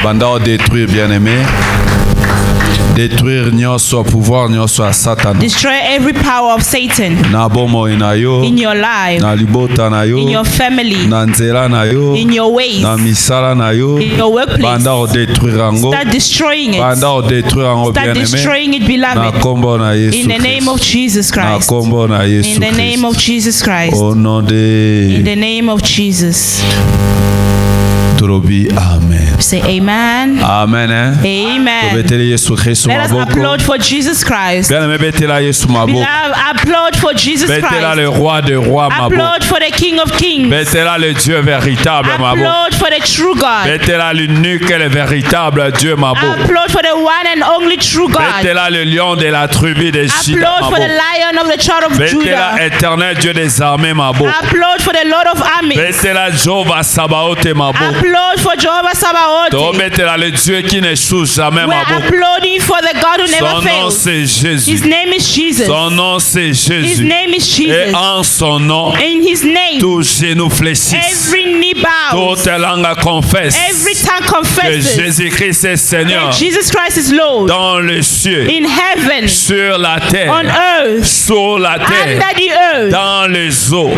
Banda o détruire bien-aimé. Détruire nyoso pouvoir nyoso a Satan. Destroy every power of Satan Na bomo inayo. in your life, Na libota na yo. in your family, Na nzela na yo. in your ways, Na misala na yo. in your workplace. Banda o détruire ango. Start destroying it. Banda o détruire ango Start bien-aimé. destroying it, Na beloved. kombo na Yesu. In the name of Jesus Na Christ. kombo na Yesu. In the name of Jesus Christ. Au nom de In the name of Jesus. Torobi amen. Say amen. Amen. Amen. Betele Yesu Kristo Let us maboko. applaud for Jesus Christ. Bien-aimé betela Yesu maboko. Beloved, applaud for Jesus Betela Christ. le roi des rois maboko. Applaud for the King of Kings. Betela le Dieu véritable maboko. Applaud for the true God. Betela l'unique et le véritable Dieu maboko. Applaud for the one and only true God. Betela le lion de la tribu de Juda Applaud for the maboko. Lion of the tribe of Betela Judah. éternel Dieu des armées maboko. Applaud for the Lord of armies. Betela Jehovah Sabaoth maboko. Applaud for Jehovah To Sabaoth. betela le Dieu qui n'échoue jamais We're maboko. applauding for the God who never Son nom fails. c'est His Jésus. name is Jesus. Son nom c'est His Jésus. name is Et Jesus. en son nom, In His name, tout genou fléchisse. every knee bows. Toute langue confesse Every tongue que confesses Jésus-Christ est Seigneur that Jesus Christ is Lord. dans les cieux, In heaven, sur la on terre, earth, sur la terre, under the earth, dans les eaux,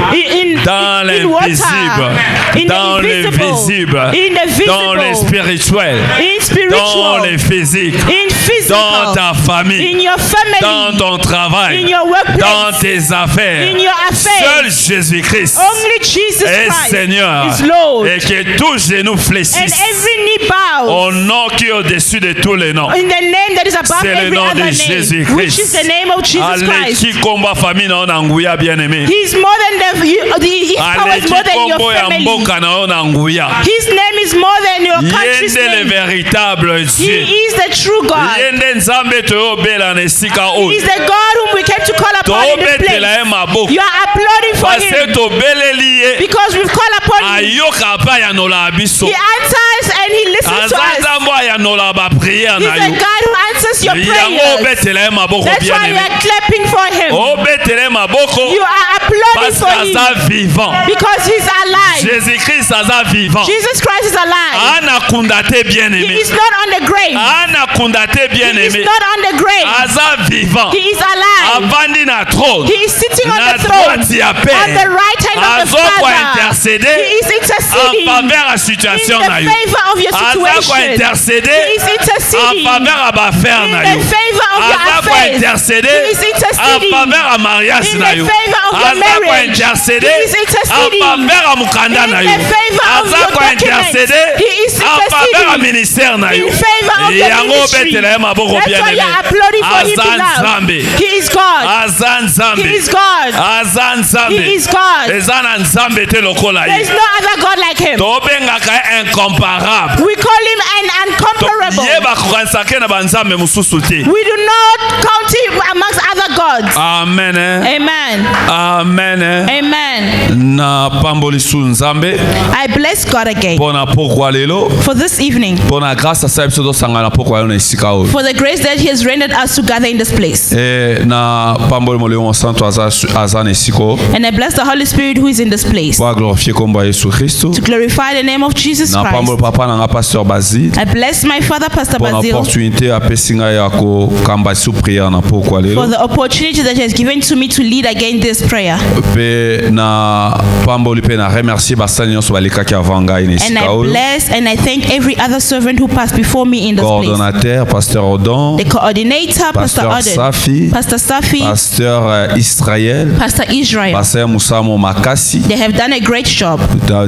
dans in l'invisible, water, in dans the le invisible, visible, in the dans le visible, spirituel, in dans spiritual, le physique, in dans physical, ta in famille, your dans family, ton travail, in your workplace, dans tes affaires. in your Seul affairs. Jésus-Christ Only Jesus est Christ Seigneur is Lord. et que tout genou And fléchisse every knee bows au nom qui est au-dessus de tous les noms. in the name that is above C'est le every nom other de name, Jésus-Christ. which is the name of Jesus Allez, Christ. qui combat famille na ona nguya bien-aimé. He's more than his power Allez, is more qui than your combat ya family. mboka na ona nguya. His name is more than your country's Yende le name. véritable He Dieu. is the true God. Yende nzambe toyobela na esika He oyo. is the God whom we came to call upon in this Tobetela ye place. maboko. You are applauding for Parce him tobeleli ye. because we've called upon him. Ayoka pa yanola biso. He answers and he listens to Aza us. nzambe ayanola ba prière He's na the yo. God who answers your Yango prayers. obetela ye maboko That's why we bien-aimé. are clapping for him. Obetela ye maboko You are applauding parce for him qu'aza vivant. because he's alive. Jésus-Christ aza vivant. Jesus Christ is alive. Anakunda te He bien-aimé. is not on the grave. Anakunda te He is bien-aimé. not on the grave. Aza vivant. He is alive. Avandi na trône. He is sitting on Na the throne droite ya on the Père. right hand of the Azo kwa Father. intercéder He is en interceding faveur à in situation the na yo. favor of your Aza kwa situation. intercéder He is en interceding faveur à baffaire in na the yo. favor of your Aza kwa affairs. intercéder He is en interceding faveur à mariage in na the yo. favor of your Aza kwa marriage. intercéder He is en interceding faveur à mukanda in na the yo. favor of Aza your kwa documents. intercéder He is en faveur à interceding ministère na yo. in favor of your Yango ministry. betela ye maboko That's why bien-aimé. you are applauding for him, Aza beloved. nzambe. He is God. Aza nzambe. He is God. Aza nzambe. He is God. Eza na nzambe te lokola There is ye. no other God like him. Tobengaka ye incomparable. We call him an uncomparable. Ye bakokanisa ke na banzambe mosusu te. We do not count him amongst other gods. Amen. Amen. Amen. Amen. Na pambolisu nzambe I bless God again mpona pokwa lelo for this evening, mpona grâce asala biso tosangana pokwa lelo na esika oyo. for the grace that he has rendered us to gather in this place. Na pamboli molimo santo aza na esika oyo And I bless the Holy Spirit who is in this place po aglorifie kombo ya Yesu Kristo. to glorify the name of Jesus Na pamboli Christ. papa nanga pasteur Basile I bless my father, Pastor mpona Basil, opportunité apesi ngai ya kokamba su prière na pokwa for lelo. the opportunity that he has given to me to lead again this prayer. Pe na pamboli pe na remercier basali nyonso balekaki avant ngai na And esika I oyo. bless and I thank every other servant who passed before me in this place. Coordonnateur pasteur Odon, The coordinator, Pastor pasteur Odin, Safi, Pastor Safi, pasteur Israël, Pastor Israel. pasteur Musamo Makasi. They have done a great job.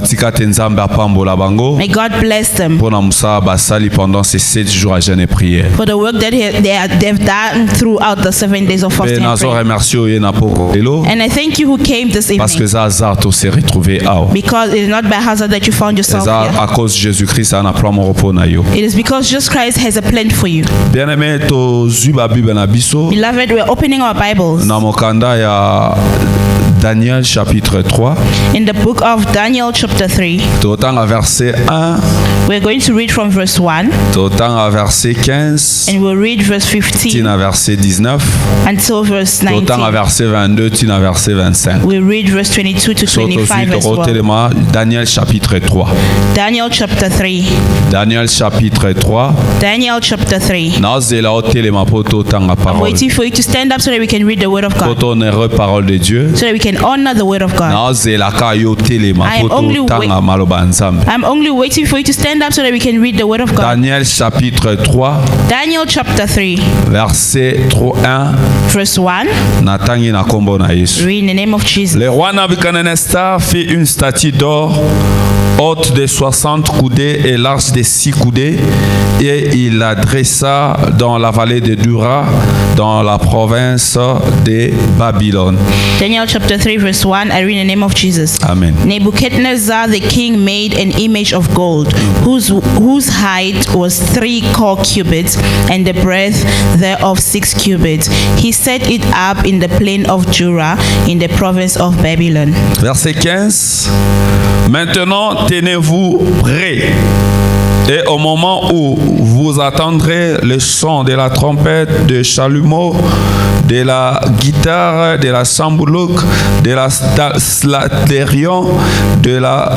Tika te nzambe apambola bango May God bless them mpona mosala basali pendant ces 7 jours à jeûne et prière. for the work that they've done throughout the 7 days of Pe fasting and nazo prayer. remercier oye na poko lelo And I thank you who came this parce que evening, za hasard to se retrouver awa. because it is not by hazard that you found yourself Eza here. à cause Jésus-Christ ana plan mon repos na yo. It is because Jesus Christ has a plan for you. Bien-aimé tozwi ba Bible na biso Beloved, we're opening our Bibles na mokanda ya Daniel chapitre 3. In the book of Daniel chapter 3, Autant à verset 1, we're going to read from verse 1 autant à verset 15, and we'll read verse 15 tina verset 19, until verse autant à 19. verset 22, tina verset 25. We'll read verse 22 to 25 as well. Rotelema, Daniel chapitre 3. Daniel chapter 3. Daniel chapitre 3. Daniel chapter 3. Nazela otelema poto tanga I'm parole. waiting for you to stand up so that we can read the word of God, Poto onere parole de Dieu. so that we can honor the word of God. Nazela kayo telema I am only poto tanga maloba nzambe. I'm only waiting for you to stand up so that we can read the word of God. Daniel chapitre 3, Daniel chapter 3, verset 1. verse 1. Natangi na kombo na Yesu. Read in the name of Jesus. Le roi Nabuchodonosor fit une statue d'or haute de 60 coudées et large de 6 coudées, et il la dressa dans la vallée de Dura, dans la province de Babylone. Daniel chapter 3, verse 1. I read in the name of Jesus. Amen. Nebuchadnezzar the king made an image of gold, whose height was 3 cubits, and the breadth thereof 6 cubits. He set it up in the plain of Dura, in the province of Babylon. Verset 15. Maintenant, tenez-vous prêts. Et au moment où vous attendrez le son de la trompette, de chalumeau, de la guitare, de la samboulouk, de la slatérion, de la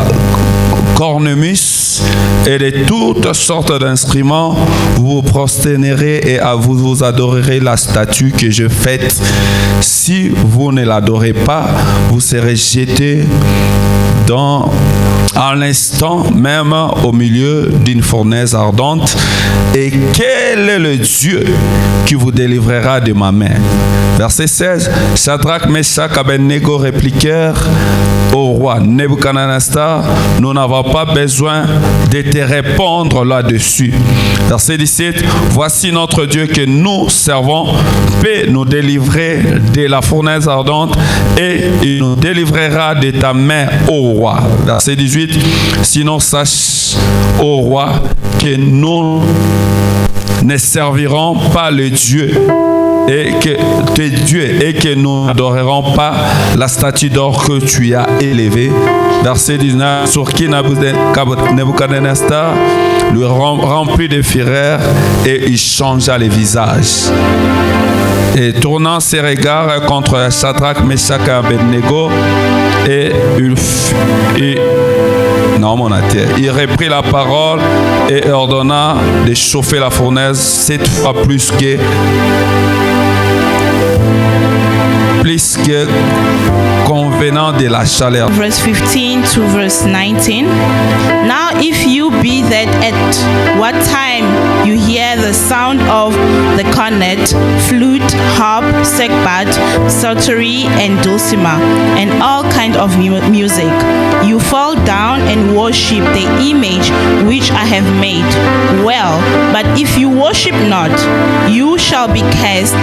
cornemuse et de toutes sortes d'instruments, vous vous prosternerez et vous adorerez la statue que je faite. Si vous ne l'adorez pas, vous serez jetés à l'instant même au milieu d'une fournaise ardente. Et quel est le Dieu qui vous délivrera de ma main? Verset 16. Shadrach, Meshach, Abednego répliquèrent au roi Nebuchadnezzar, nous n'avons pas besoin de te répondre là-dessus. Verset 17. Voici notre Dieu que nous servons peut nous délivrer de la fournaise ardente, et il nous délivrera de ta main, ô roi. Verset 18. Sinon sache, ô roi, que nous ne servirons pas le Dieu et que nous n'adorerons pas la statue d'or que tu as élevée. Verset 19. Sur qui Nebuchadnezzar lui remplit de fureur, et il changea les visages. Et tournant ses regards contre Shadrach, Meshach et Abednego, il reprit la parole et ordonna de chauffer la fournaise 7 fois plus que convenant de la chaleur. Verse 15 to verse 19. Now if you be that at what time you hear the sound of the cornet, flute, harp, sackbut, psaltery, and dulcimer, and all kind of music, you fall down and worship the image which I have made. Well, but if you worship not, you shall be cast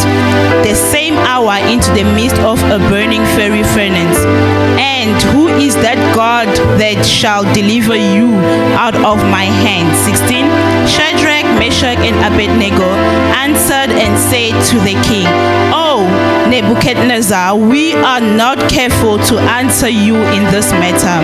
the same hour into the midst of a burning fiery furnace. And who is that God that shall deliver you out of my hand? 16. Shadrach, Meshach, and Abednego answered and said to the king, O Nebuchadnezzar, we are not careful to answer you in this matter.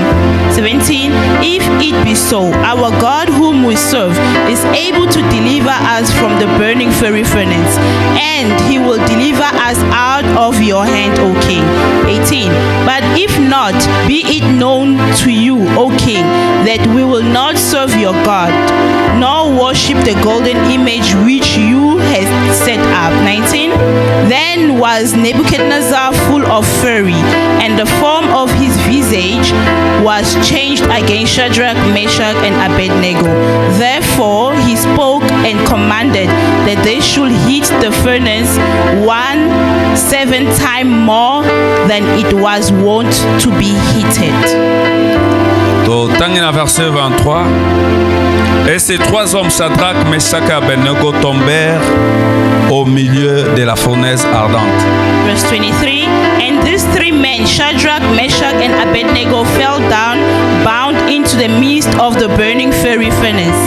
17. If it be so, our God whom we serve is able to deliver us from the burning fiery furnace, and he will deliver us out of your hand, O king. 18. But if not, be it known to you, O king, that we will not serve your God, nor worship the golden image which you have set up. 19. Then was Nebuchadnezzar full of fury, and the form of his visage was changed against Shadrach, Meshach, and Abednego. Therefore he spoke and commanded that they should heat the furnace 7 times more than it was wont to be heated. Dans verset 23. Et ces 3 hommes, Shadrach, Meshach et Abednego, tombèrent au milieu de la fournaise ardente. Verse 23. And these 3 men, Shadrach, Meshach, and Abednego, fell down, bound into the midst of the burning fiery furnace.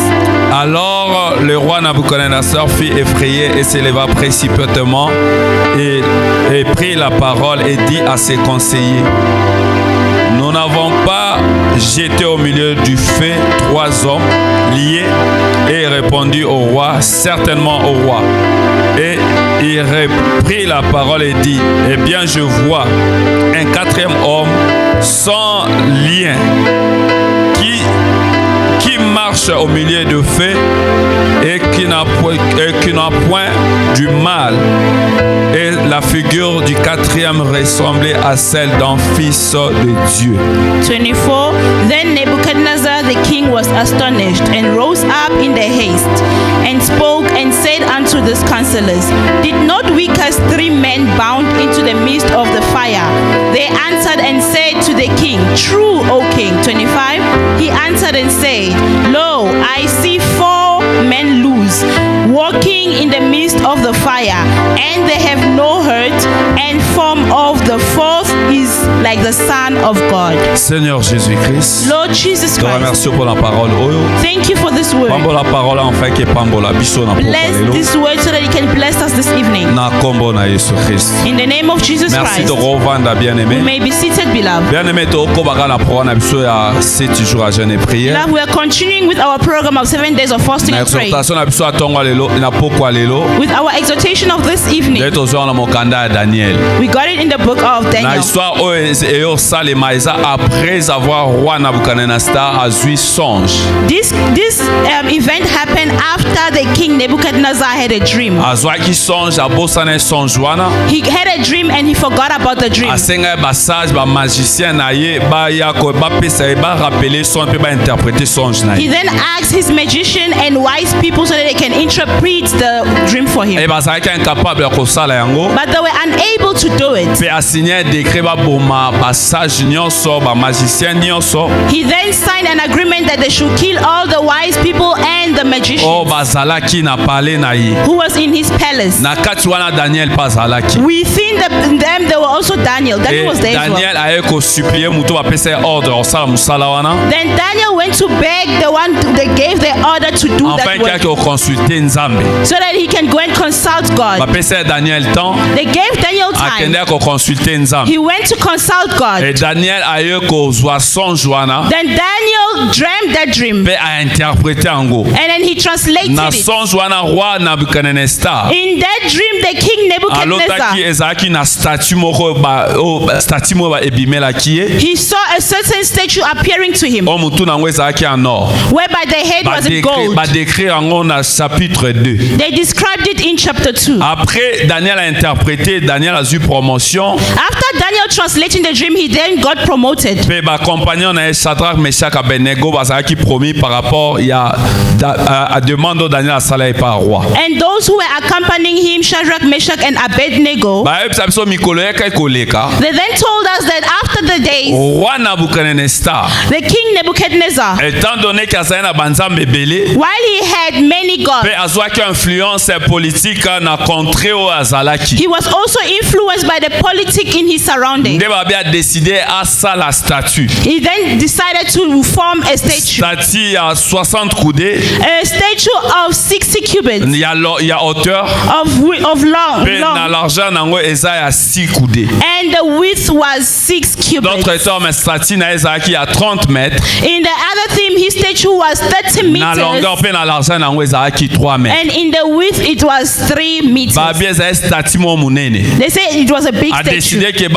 Alors le roi Nabuchodonosor fut effrayé et s'éleva précipitamment et prit la parole et dit à ses conseillers: nous n'avons pas jeté au milieu du feu 3 hommes liés? Et il répondit au roi: certainement au roi. Et il reprit la parole et dit: eh bien je vois un 4e homme sans lien qui marche au milieu du feu et qui n'a point du mal. Et la figure du 4e ressemblait à celle d'un fils de Dieu. 24. Then Nebuchadnezzar the king was astonished and rose up in the haste and spoke and said unto the counselors, did not we cast 3 men bound into the midst of the fire? They answered and said to the king, true, O king. 25. He answered and said, lo, I see 4 men loose, walking in the midst of the fire, and they have no hurt, and form of the 4th is like the Son of God. Seigneur Jésus-Christ, Lord Jesus te Christ, remercie pour la parole. thank you for this word. Pambo la parole en fait que pambo la biso na Bless this word so that you can bless us this evening. na kombo na Yesu Christ. In the name of Jesus Merci Christ, de revendre we bien-aimé. may be seated, beloved. Bien-aimé, to kobaka na programme na biso ya 7 jours à jeûne et prière. Beloved, we are continuing with our program of 7 days of fasting Na and prayer. exhortation na biso atongo lelo na pokwa lelo. With our exhortation of this evening, Nde tozwa na mokanda ya Daniel. we got it in the book of Na Daniel. histoire oyo eyo salema eza après avoir roi Nabuchodonosor azwi songe. This event happened after the king Nebuchadnezzar had a dream. Azwaki songe abosana songe wana. He had a dream and he forgot about the dream. Asenga ba sage ba magicien na ye ba ya ko ba pesa ba rappeler songe pe ba interpréter songe na He ye. then asked his magician and wise people so that they can interpret the dream for him. E bazalaki incapable ya kosala yango. But they were unable to do it. Pe asigné décret ba boma ba sage nyonso ba magicien nyonso. He then signed an agreement that they should kill all the wise people and the magicians O bazalaki na palais na ye. who was in his palace. Na kati wana Daniel bazalaki. Within them, there were also Daniel. Daniel Et was there as well. Daniel aye ko supplier muto ba pesa ordre osala musala wana. Then Daniel went to beg the one they gave the order to do Enfin that qui a work ko consulter Nzambe. so that he can go and consult Ba God. pesa Daniel temps They gave Daniel time. akende ko consulter Nzambe. He went to consult God. Et Daniel aye ko zwa songe wana. Then Daniel dreamed that dream Pe a interpréter ango. and then he translated Na it. songe wana roi Nabuchodonosor. In that dream, the king Alotaki Nebuchadnezzar, ezalaki na statue moko statue moko ebimelaki ye. he saw a certain statue appearing to him, O mutu nango ezalaki en or. whereby the head was in gold. Ba décrit yango na chapitre 2. They described it in chapter 2. Après Daniel a interprété, Daniel a eu promotion. After Daniel translating the dream, he then got promoted. Pe ba compagnon na Shadrach, Meshach, Abednego bazalaki promis par rapport à demande de Daniel asala par roi. And those who were accompanying him, Shadrach, Meshach, and Abednego, Ba ebisa biso mikolo eka koleka. they then told us that after the days, Roi Nabuchodonosor, the king Nebuchadnezzar, étant donné qu'il azali na banzambe ebele, while he had many gods, pe azwaki influence politique na contrée oyo azalaki. he was also influenced by the politic in his surroundings. Nde babi a décidé asala statue. He then decided to form a statue, Statue ya 60 coudées, a statue of 60 cubits ya hauteur, of long, pe na largeur nango eza ya 6 coudées. and the width was 6 D'autres cubits. termes, statue na ezalaki ya 30 mètres, In the other theme, his statue was 30 na longueur meters, pe na largeur nango ezalaki 3 mètres. and in the width it was 3 meters. Babi ezali statue mo monene. They say it was a big A statue. décidé que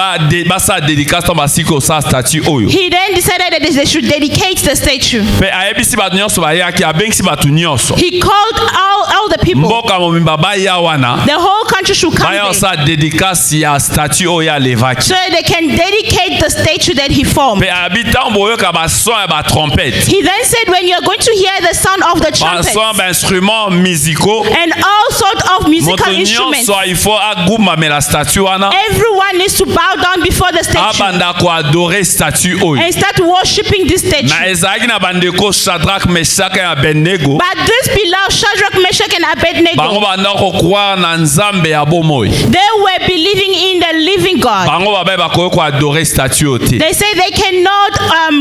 basala dédicace to basiki osala statue oyo. He then decided that they should dedicate the statue. Pe ayebisi bato nyonso bayaki, abengisi bato nyonso. He called all the people. Mboka mobimba baya wana, The whole country should come baya there so osala dédicace ya statue oyo alevaki. that they can dedicate the statue that he formed. Pe ayebi ntango boyoka bason ya batrompete, He then said, when you're going to hear the sound of the trumpets bason bainstruments musicaux, and all sorts of musical moto instruments, nyonso il faut agumamela statue wana, everyone needs to bow down before the statue abanda koadore statue oyo. and start worshiping this statue. Na ezalaki na bandeko Shadrach, Meshach et Abednego, But this beloved Shadrach, Meshach, and bango Abednego, banda kokroire na nzambe ya bomoi. they were believing in the living God. Bango babaye bakoki koadore statue te. They say they cannot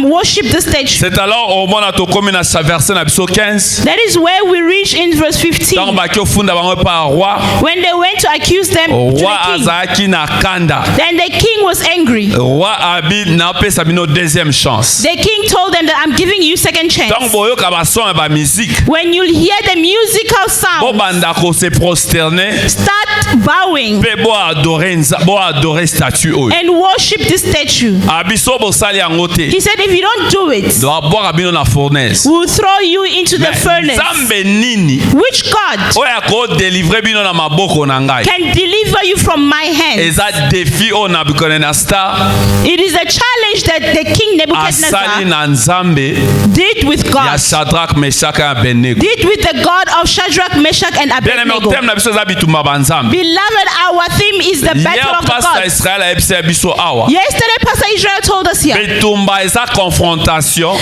worship the statue. C'est alors au moment tokomi na verset na biso 15. That is where we reach in verse 15. Tango baki ofunda bango pa roi. When they went to accuse them to Roi the king, azalaki na kanda. then the king was angry. Roi abi na pesa bino deuxième chance. The king told them that I'm giving you second chance. Tango boyoka ba son ba musique. When you hear the musical sound, Bo banda ko se prosterner. start bowing Pe bo adorer statue oyo. and worship this statue. Abiso bo sali yango te. He said, if you don't do it, Do aboire bino na fournaise. we'll throw you into the furnace. Nzambe nini Which God oyo ako délivrer bino na maboko na ngai. can deliver you from my hand? Eza défi o Nabucodonosor It is a challenge that the king asali Nebuchadnezzar na Nzambe did with ya God, Shadrach, Meshach et Abednego. did with the God of Shadrach, Meshach, and Bien-aimé, Abednego. thème na biso eza bitumba ba Nzambe. Beloved, our theme is the battle Hier of the pasteur gods. Israël ayebisa biso awa. Yesterday, Pastor Israel told us here, Bitumba eza confrontation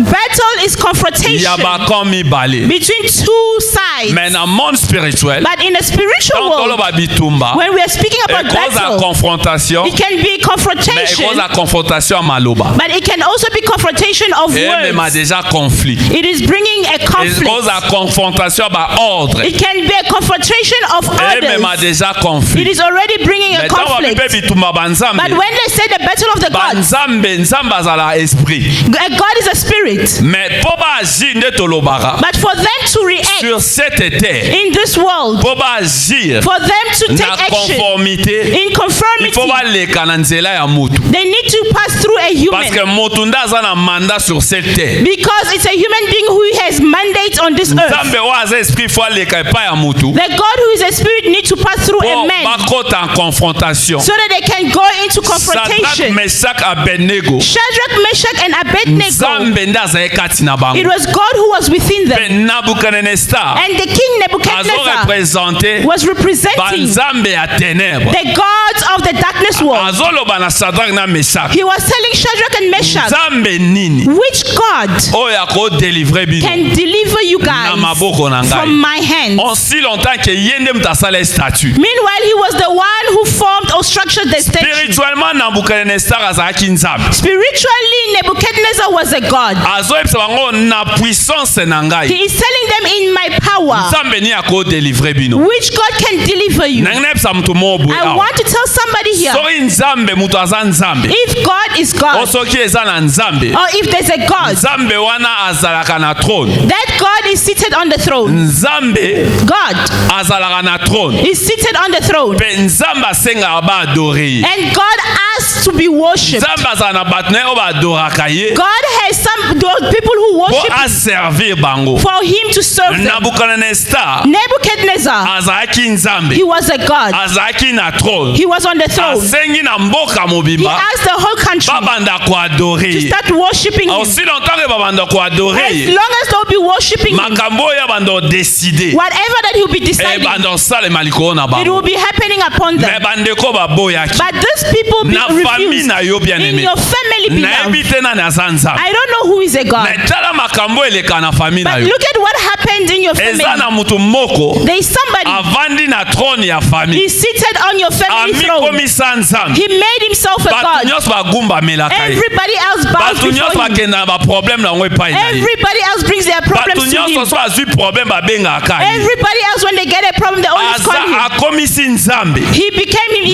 battle is ya confrontation bakamp mibale. between two sides. Mais na monde spirituel, But in the spiritual quand world, toloba bitumba, when we are speaking about cause ya battle, confrontation, it can be mais confrontation, cause ya confrontation ya maloba. but it can also be confrontation of Et même a words. déjà conflit. It is bringing a Et cause conflict. ya confrontation ba ordre. It can be a confrontation of Et même a others. déjà It conflit. is already bringing a Mais tant conflict. babipe bitumba ba But Nzambe, when they say the battle of the ba gods, Nzambe azala esprit. God is a spirit. Mais po ba agir nde tolobaka But for them to react sur cette terre, in this world, po ba agir for them to na take action conformité, in il conformity, faut baleka na nzela ya mutu. they need to pass through a Parce que human. mutu nde aza na mandat sur cette terre. Because it's a human being who has mandate on this earth. Nzambe oyo aza esprit faut aleka epai ya mutu The God who is a spirit needs to pass through a po man bakota en confrontation. so that they can go into Shadrach, confrontation. Meshach, Abednego, Shadrach, Meshach, and Abednego, Nzambe nde azali kati na it bango. was God who was within them. Pe Nabucodonosor And the king azo Nebuchadnezzar représenter was representing banzambe ya ténèbres. the gods of the darkness world. Azoloba na Shadrach na Meshach. He was telling Shadrach and Meshach, Nzambe nini which God oyo akodélivre bino can deliver you na guys maboko na from ngai. my hand? En si longtemps que ye nde mutu asala statue. Meanwhile, he was the one who formed or structured the statue. Spirituellement Nabucodonosor azalaki nzambe. Spiritually, Nebuchadnezzar was a god. Azoyebisa bango na puissance na ngai. He is telling them, in my power, Nzambe ni akodélivre bino. which God can deliver you. Nangi nayebisa mutu moko boye I awa. want to tell somebody here, Soki nzambe mutu aza nzambe. if God is O God, soki eza na nzambe. or if there's a God, Nzambe wana azalaka na trône. that God is seated on the throne. Nzambe God azalaka na trône. is seated on the throne. Pe nzambe asengaka baadore ye. And God asks to be worshipped. Nzambe azala na bato na ye oyo baadoraka ye God has some those people who po worship him aservir bango. for him to serve them. Nabucodonosor Nebuchadnezzar, azalaki nzambe, he was a god. azalaki na trône, He was on the throne. asengi na mboka He mobimba asked the whole country babanda koadore to ye. start worshiping him. Aussi longtemps que babanda koadore As ye, long as they'll be worshiping him, makambo oyo banda odeside whatever that he'll be deciding, banda osalema likolo na it will bango. be happening upon Me them. bandeko baboyaki But these people be na famille refused. na yo bien In aimé. your family, Nayebi beloved, te nani aza nzambe. I don't know who is a God. Me tala makambo eleka na famille na But yo. look at what happened in your Eza family. na mutu moko There is somebody, avandi na trône ya famille. he's seated on your family throne. Amikomisa nzambe. He made himself a Bato God. nyonso bagumbamelaka ye. Everybody else bows Bato nyonso before him. bakenda na baproblème na yango epai na ye. Everybody else brings their Bato problems to nyonso him. so azwi problème babengaka ye. Everybody else, when they get a problem, they always call him. Akomisi nzambe. He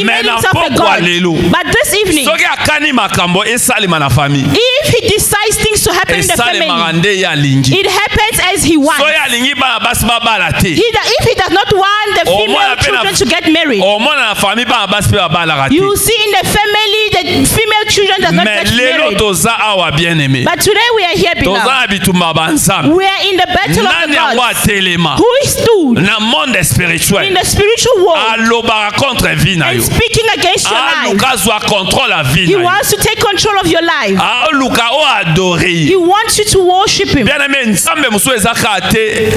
Mais made na himself a pokwa God. lelo. But this evening, Soki akani makambo esalema na famille. if he decides things to happen in the Esalemaka family, nde ye alingi. it happens as he wants. So ye alingi bana basi babala te. If he does not want the female Omwana pe na- children to get married, Omona na famille bana basi pe babalaka te. you see in the family the female children does not Mais get lelo married. toza awa bien aimé. But today we are here, Toza beloved. na bitumba banzambe. We are in the battle of the Nani yango gods. atelema Who stood na monde in spirituel the spiritual world alobaka contre vie na and yo. speaking against your life? Aluka azwa contrôle ya vie He na yo. wants to take control of your life. Aluka o adore He ye. wants you to worship him. Bien aimé nzambe mosusu ezaka te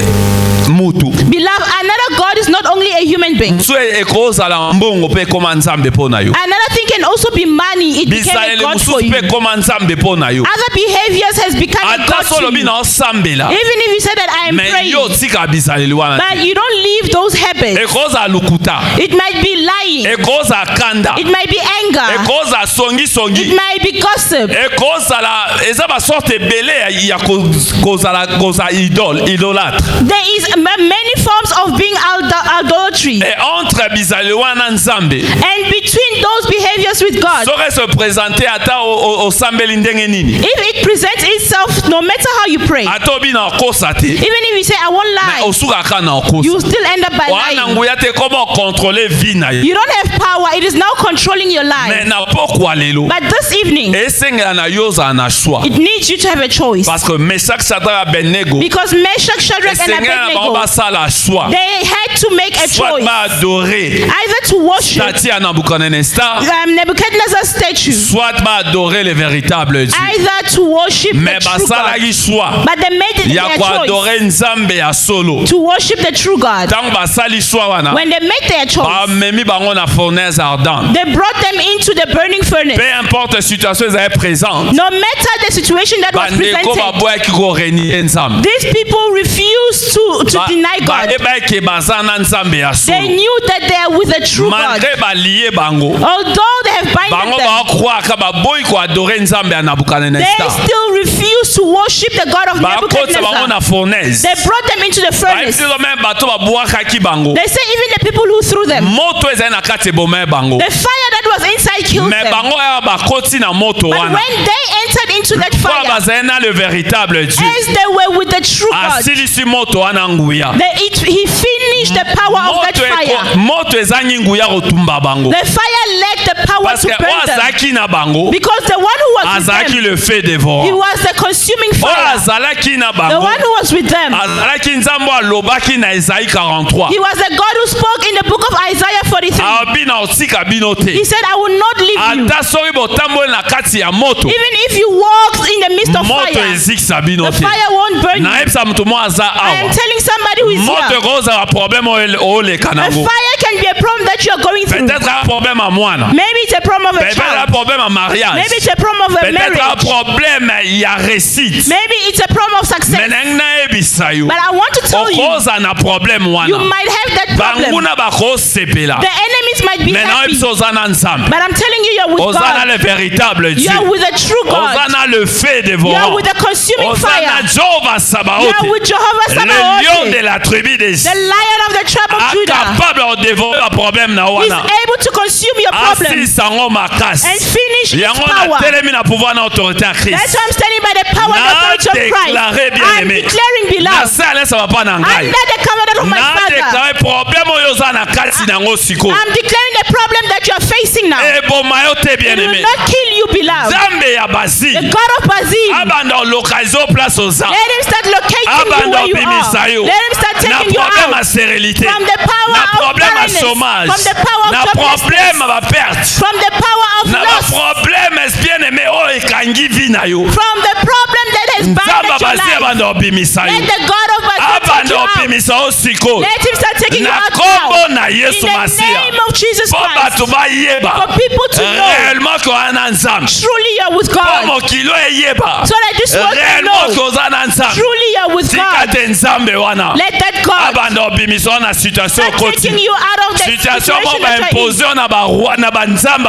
mutu. Beloved, Beloved, another God is not only a human being. Another thing can also be money. It became a God for you. Other behaviors has become a God to you. Even if you say that I am praying, but you don't leave those habits. It might be lying. It might be anger. It might be gossip. There is many forms of being idolatry. And between those behaviors with God, if it presents itself, no matter how you pray, even if you say I won't lie, you still end up by lying. You don't have power. It is now controlling your life. But this evening, it needs you to have a choice. Because Meshach, Shadrach, and Abednego, they had to make a choice. Either to worship Nebuchadnezzar's statue, either to worship the true God. But they made it their choice to worship the true God. When they made their choice, they brought them into the burning furnace. No matter the situation that was presented, these people refused to deny God. They knew that they are with the true God. Although they have binded them, they still refuse to worship the God of Nebuchadnezzar. They brought them into the furnace. They say even the people who threw them, the fire that was inside killed them. But when they entered into that fire, as they were with the true God, he finished the power of that fire. The fire lacked the power to burn them, because the one who was with them, he was the consuming fire. The one who was with them, he was the God who spoke in the book of Isaiah 43. He said, I will not leave you. Even if you walk in the midst of fire, the fire won't burn you. I am telling somebody who is here, a fire can be a problem that you are going through. Maybe it's a problem of a child. Maybe it's a problem of a marriage. Maybe it's a problem of success. But I want to tell you, you might have that problem. The enemies might be happy. But I'm telling you, you're with God. You're with the true God. You're with the consuming fire. You're with Jehovah Sabaoth, the Lion of the tribe of Judah. He's able to consume your problems and finish its power. That's why I'm standing by the power and authority of Christ. I'm declaring, beloved, under the covenant of my Father, I'm declaring the problem that you are facing now. It will not kill you, beloved. The God of Bazim, let him start locating you where you are. Let him start taking you out from the power of barrenness, from the power of joblessness, from the power of loss, from the problem that has bounded your life. Let the God of Bazim take you out. Let him start taking you out now. In the name of Jesus Christ. For people to know truly you're with God. So that this world can know truly you're with God. Let that God start taking you out of that situation that you're in.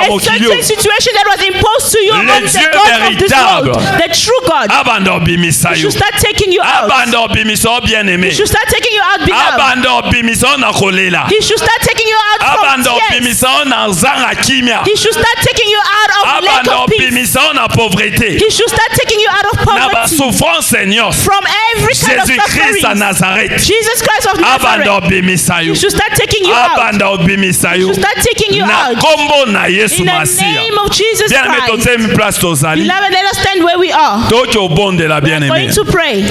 A certain situation that was imposed to you among the God of this world. The true God. He should start taking you out. He should start taking you out, beloved. He should start taking you out from tears. He should start taking you out of lack of peace. He should start taking you out of poverty. From every kind of suffering. Jesus Christ of Nazareth. He should start taking you out. He should start taking you out. In the name of Jesus Christ. Beloved, let us stand where we are. We are going to pray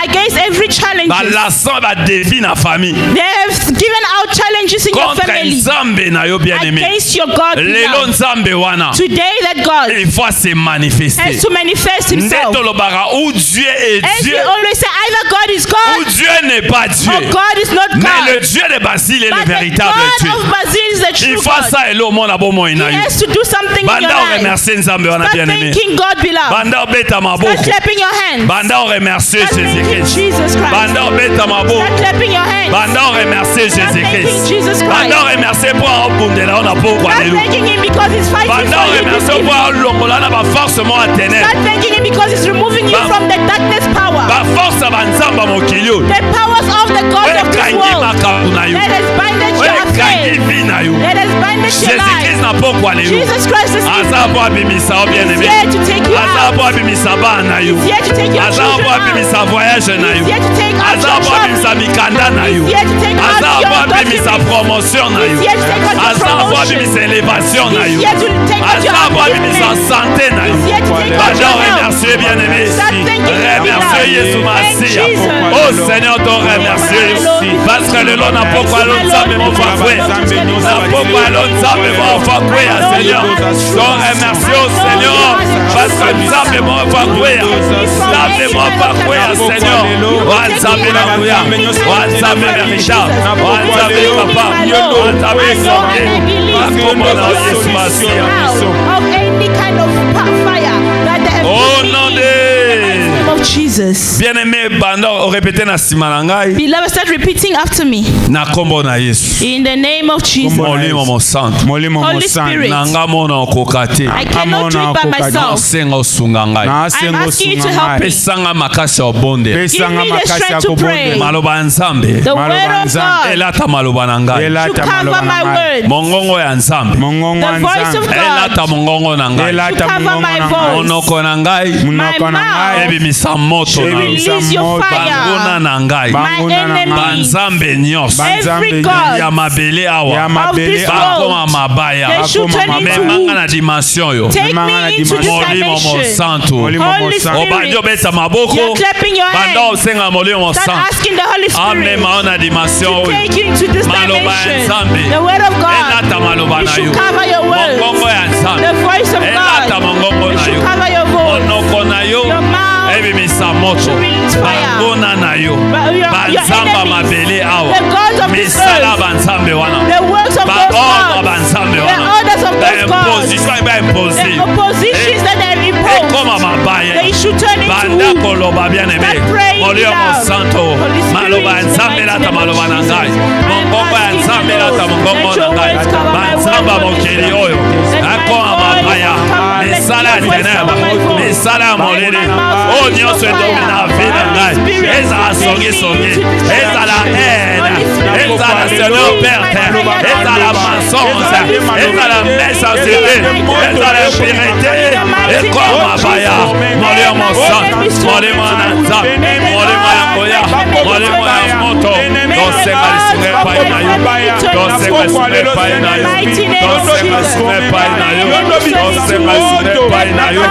against every challenge balassant ba défi na famille. They have given out challenges in your Contre family Nzambe na yo bien-aimé. against your God. Lelo beloved. Nzambe wana. Today that God Il faut se manifester. has to manifest himself. Ndeto lobara où Dieu est As Dieu, we always say, either God is où God Dieu n'est pas Dieu. or God is not Mais le God. Dieu de Basile est le But the véritable Dieu. God of Basil is the Il true faut God. ça et l'eau mon abo mo He inayo. has to do something in your Banda on life. remercier Nzambe wana Start bien-aimé. thanking God, beloved. Banda on beta Start maboko. clapping your hands. Banda on remercier Start thanking Jésus-Christ. Jesus Christ. Banda on beta maboko. Start clapping your hands. Banda on remercier Start thanking Jésus-Christ. Jesus Christ. Banda on remercier pour abondela on a beaucoup Start alléluia. thanking him because he's fighting Banda for on you this remercier evening. pour longola na ba force mo a ténèbres. Start thanking him because he's removing you Ba- from the darkness power. Ba force ba nzamba mokilio. The powers of the God of this Kangi world makabu na yo. that has binded your Kangi affairs, vi na yo. that has binded your Jésus-Christ life. na poko alléluia. Jesus Christ is Aza po abimisa o bien-aimé. here to take you Aza out. po abimisa bana yo. He's here to take your Aza children po out. abimisa voyage na yo. He's here to take out Aza your po children. abimisa mikanda na yo. He's here to take out Aza po your abimisa documents. promotion na yo. He's here to take out your Aza po promotion. abimisa élévation na He's yo. here to take out your Aza po abimisa upliftment. santé na yo. He's here to take out Banda your health. remercier bien-aimé. Start thanking him, Remercier beloved. Jésus Thank Massia. Jesus. Oh Seigneur, ton remercier. Parce que le long n'a pas quoi l'autre Nzambe mo fa kwe. Na poko alo Nzambe mo fa kwe ya Seigneur. Ton remercier au Seigneur. Parce que Nzambe mo fa kwe ya. Nzambe mo fa kwe ya Seigneur. Wa Nzambe na kuya. Wa Nzambe véritable. Wa Nzambe papa. Wa Nzambe songe. Wa kombo na Yesu Massia. Of any kind of fire that they have Au put nom in the name de of Jesus. bien-aimé banda o répéter na sima na ngai Beloved, start repeating after me. na kombo na Yesu. In the name of Jesus. Molimo mo santo. Molimo Holy mosantu. Spirit. Nanga mona okoka te. I cannot do it by myself. Senga osunga ngai. I'm asking you to help me. Pesanga makasi ya obonde. Give me the strength to pray. Maloba ya Nzambe. The Maloba word of Nzambe. God Elata maloba na ngai. to cover my word. Mongongo ya Nzambe. The voice of Elata God mongongo na ngai. to cover my voice. Monoko na ngai. My mouth. Ebimisa moto na yo. Release your Banguna fire. na ngai. My enemy. Banzambe nyonso. Every Ya God mabele awa. of this Bakoma world. mabaya. They should turn into Memanga wood. na dimension yo. Take me into this Molimo mo dimension. santo. Holy Obandi Spirit. obeta maboko. You're clapping your Banda hands. osenga molimo mo Start santo. asking the Holy Spirit Amema ona dimension to oyo. take you into this Maloba ya dimension. Nzambe. The word of God. Elata maloba You na yo. should cover your words. Mongongo ya Nzambe. The voice of Elata God. mongongo You na should yo. cover your voice. Monoko na yo. Your mouth. Ebimisa moto. To release fire. Banguna na yo. Your Banzamba enemies. mabele awa. The gods of this Misala earth. banzambe wana. The works of those Baordre gods. banzambe The wana. orders of those gods. Imposition ba imposé. The oppositions that they have imposed. Ekoma mabaya. They should turn into Banda wood. koloba bien aimé. Start praying Molio mo loud. santo. Holy Spirit, Maloba in the nzambe mighty lata name of maloba na Jesus. ngai. I'm Mongongo ya asking nzambe you, lata mongongo let na your ngai. words cover my Banzamba words, Holy mokeli Spirit. oyo. Let my Akoma voice mabaya. cover- let Misala your voice teneba. cover my voice. Misala molele. Let my mouth Oh release nyonso your edomi fire. na vie na ngai. Holy Spirit, Ezala take songe me songe. into this Ezala dimension. haine. Holy Spirit, Ezala take Seigneur me Père. into my fire. Ezala mensonge. Ezala méchanceté. Ezala impunité. Ekoma mabaya. Molio mo santo. Molimo na nzambe. Molimo ya koya. Molimo ya moto. Tosenga lisunge pai na yo. Tosenga lisunge pai na yo. Tosenga lisunge pai na yo. Tosenga lisunge pai na yo.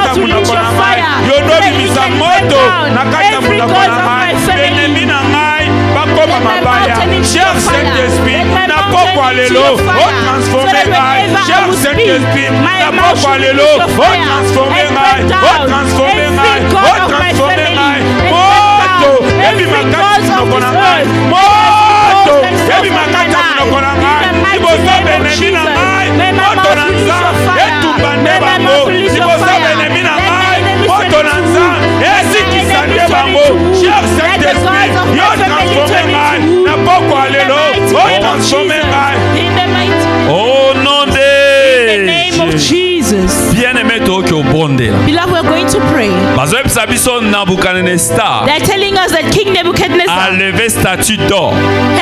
yonobimisa moto na kati ya munoko na ngai benemi na ngai bakoma mabaya cher Saint-Esprit na pokwa lelo otransforme ngai cher Saint-Esprit na pokwa lelo otransforme ngai otransforme ngai otransforme ngai moto ebima kati ya munoko na ngai moto ebima kati ya munoko na ngai liboso benemi na ngai moto na nzambe etumba nde bango liboso benemi na ngai moto na nzambe esikisa nde bango cher Saint-Esprit yo transforme ngai na pokwa lelo otransforme ngai Au nom In the name of de Jesus. bien-aimé toki obondela. Beloved, we're going to pray. Bazoyebisa biso Nabucodonosor They're telling us that King a Nebuchadnezzar levé statue d'or